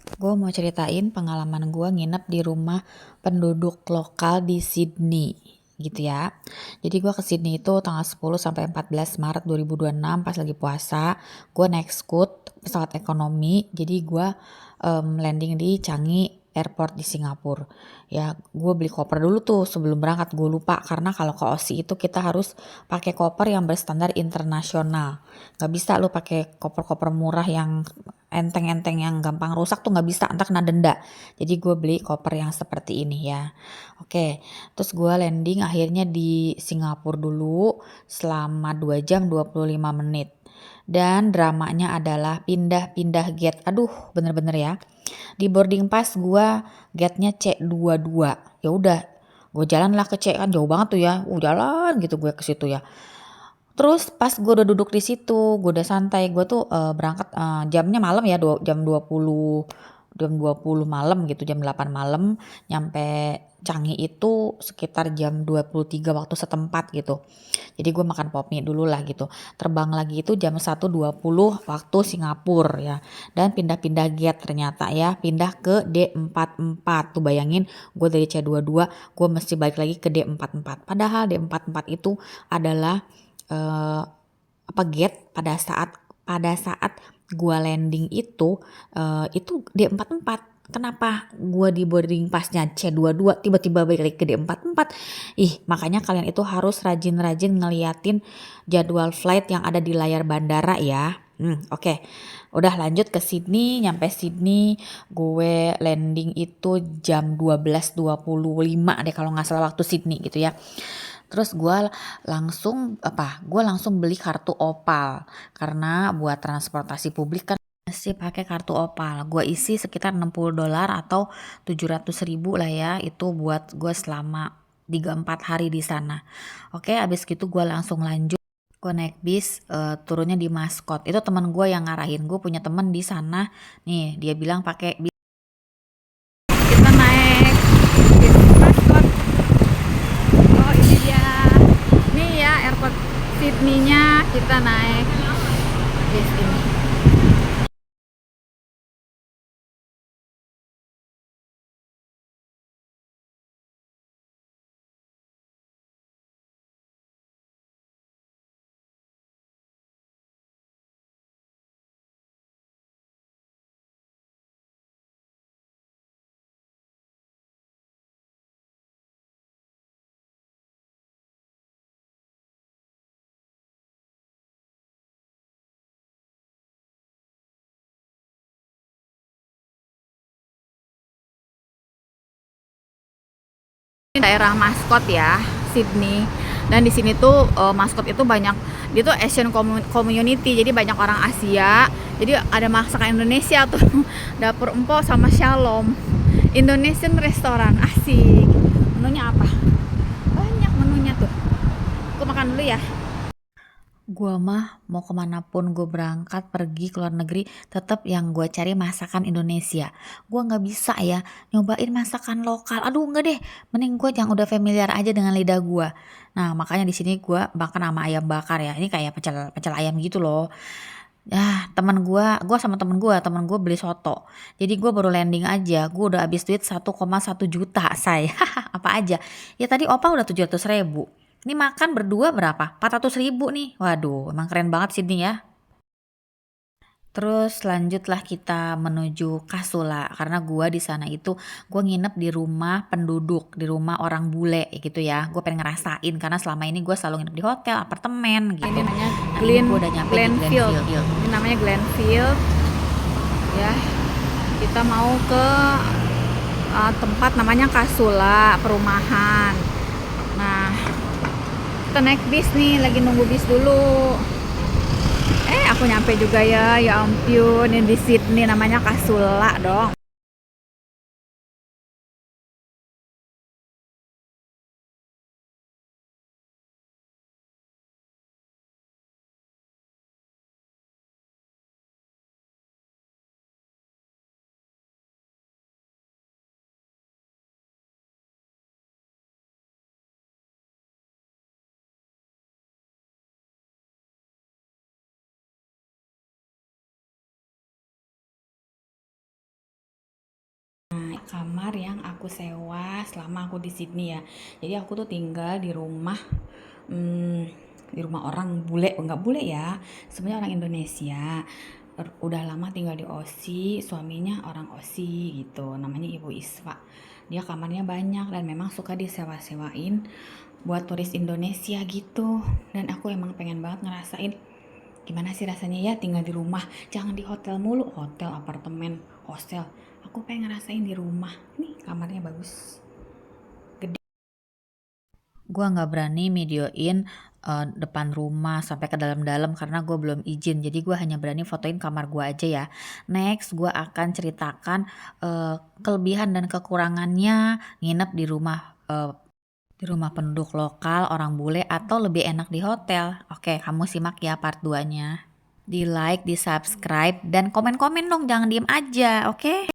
Gue mau ceritain pengalaman gue nginep di rumah penduduk lokal di Sydney gitu ya. Jadi gue ke Sydney itu tanggal 10 sampai 14 Maret 2026 pas lagi puasa. Gue naik Scoot pesawat ekonomi. Jadi gue landing di Changi Airport di Singapura. Ya, gue beli koper dulu tuh sebelum berangkat. Gue lupa karena kalau ke Aussie itu kita harus pakai koper yang berstandar internasional. Gak bisa lu pakai koper-koper murah yang enteng-enteng yang gampang rusak tuh nggak bisa, entar kena denda. Jadi gue beli koper yang seperti ini ya. Oke, terus gue landing akhirnya di Singapura dulu selama 2 jam 25 menit. Dan dramanya adalah pindah-pindah gate. Aduh, bener-bener ya. Di boarding pass gue gate-nya C22. Ya udah, gue jalan lah ke C, kan jauh banget tuh ya. Jalan gitu gue ke situ ya. Terus pas gue udah duduk di situ, gue udah santai, gue tuh berangkat jamnya malam ya, jam 20 malam gitu, jam 8 malam, nyampe Changi itu sekitar jam 23 waktu setempat gitu. Jadi gue makan pop mie dulu lah gitu. Terbang lagi itu jam 1.20 waktu Singapura ya. Dan pindah-pindah gate ternyata ya, pindah ke D44. Tuh bayangin gue dari C22, gue mesti balik lagi ke D44. Padahal D44 itu adalah gate pada saat gua landing itu D44. Kenapa gua di boarding passnya C22 tiba-tiba balik lagi ke D44? Makanya kalian itu harus rajin-rajin ngeliatin jadwal flight yang ada di layar bandara ya. Oke. Udah lanjut ke Sydney, nyampe Sydney gue landing itu jam 12.25 deh kalau nggak salah waktu Sydney gitu ya. Terus gue langsung beli kartu Opal karena buat transportasi publik kan masih pakai kartu Opal. Gue isi sekitar $60 atau 700.000 lah ya, itu buat gue selama 3-4 hari di sana. Oke, abis gitu gue langsung lanjut. Gue naik bis, turunnya di Mascot. Itu teman gue yang ngarahin. Gue punya temen di sana. Nih, dia bilang pakai bis. Kita naik bis Mascot. Oh, ini dia. Nih ya airport Sydney-nya, kita naik bis ini. Ini daerah Mascot ya, Sydney. Dan di sini tuh Mascot itu banyak, dia tuh Asian community, jadi banyak orang Asia. Jadi ada masakan Indonesia tuh, dapur empok sama Shalom. Indonesian restoran, asik. Menunya apa? Banyak menunya tuh. Aku makan dulu ya. Gua mah mau kemanapun gue berangkat pergi ke luar negeri, tetap yang gue cari masakan Indonesia. Gua nggak bisa ya nyobain masakan lokal. Aduh nggak deh, mending gue yang udah familiar aja dengan lidah gue. Nah makanya di sini gue makan sama ayam bakar ya. Ini kayak pecel pecel ayam gitu loh. Temen gue beli soto. Jadi gue baru landing aja, gue udah habis duit 1,1 juta say. Apa aja? Ya tadi opa udah 700.000. Ini makan berdua berapa? 400.000 nih. Waduh, emang keren banget sih ini ya. Terus lanjutlah kita menuju Kasula karena gua di sana itu gua nginep di rumah penduduk, di rumah orang bule gitu ya. Gue pengen ngerasain karena selama ini gue selalu nginep di hotel, apartemen gitu. Ini namanya ini gue udah nyampe di Glenfield. Glenfield. Ini namanya Glenfield ya. Kita mau ke tempat namanya Kasula, perumahan. Nah, kita naik bis nih, lagi nunggu bis dulu. Aku nyampe juga ya, ya ampun, ini di Sydney namanya Kasula dong. kamar yang aku sewa selama aku di Sydney ya. Jadi aku tuh tinggal di rumah orang bule, nggak bule ya, sebenarnya orang Indonesia. Udah lama tinggal di Aussie, suaminya orang Aussie gitu, namanya Ibu Isfa. Dia kamarnya banyak dan memang suka disewa-sewain buat turis Indonesia gitu. Dan aku emang pengen banget ngerasain gimana sih rasanya ya tinggal di rumah, jangan di hotel mulu, hotel, apartemen, hostel. Aku pengen ngerasain di rumah. Nih kamarnya bagus, gede. Gua nggak berani videoin depan rumah sampai ke dalam-dalam karena gue belum izin. Jadi gue hanya berani fotoin kamar gue aja ya. Next gue akan ceritakan kelebihan dan kekurangannya nginep di rumah penduduk lokal, orang bule, atau lebih enak di hotel. Oke, kamu simak ya part 2-nya. Di like, di subscribe, dan komen-komen dong, jangan diem aja, oke?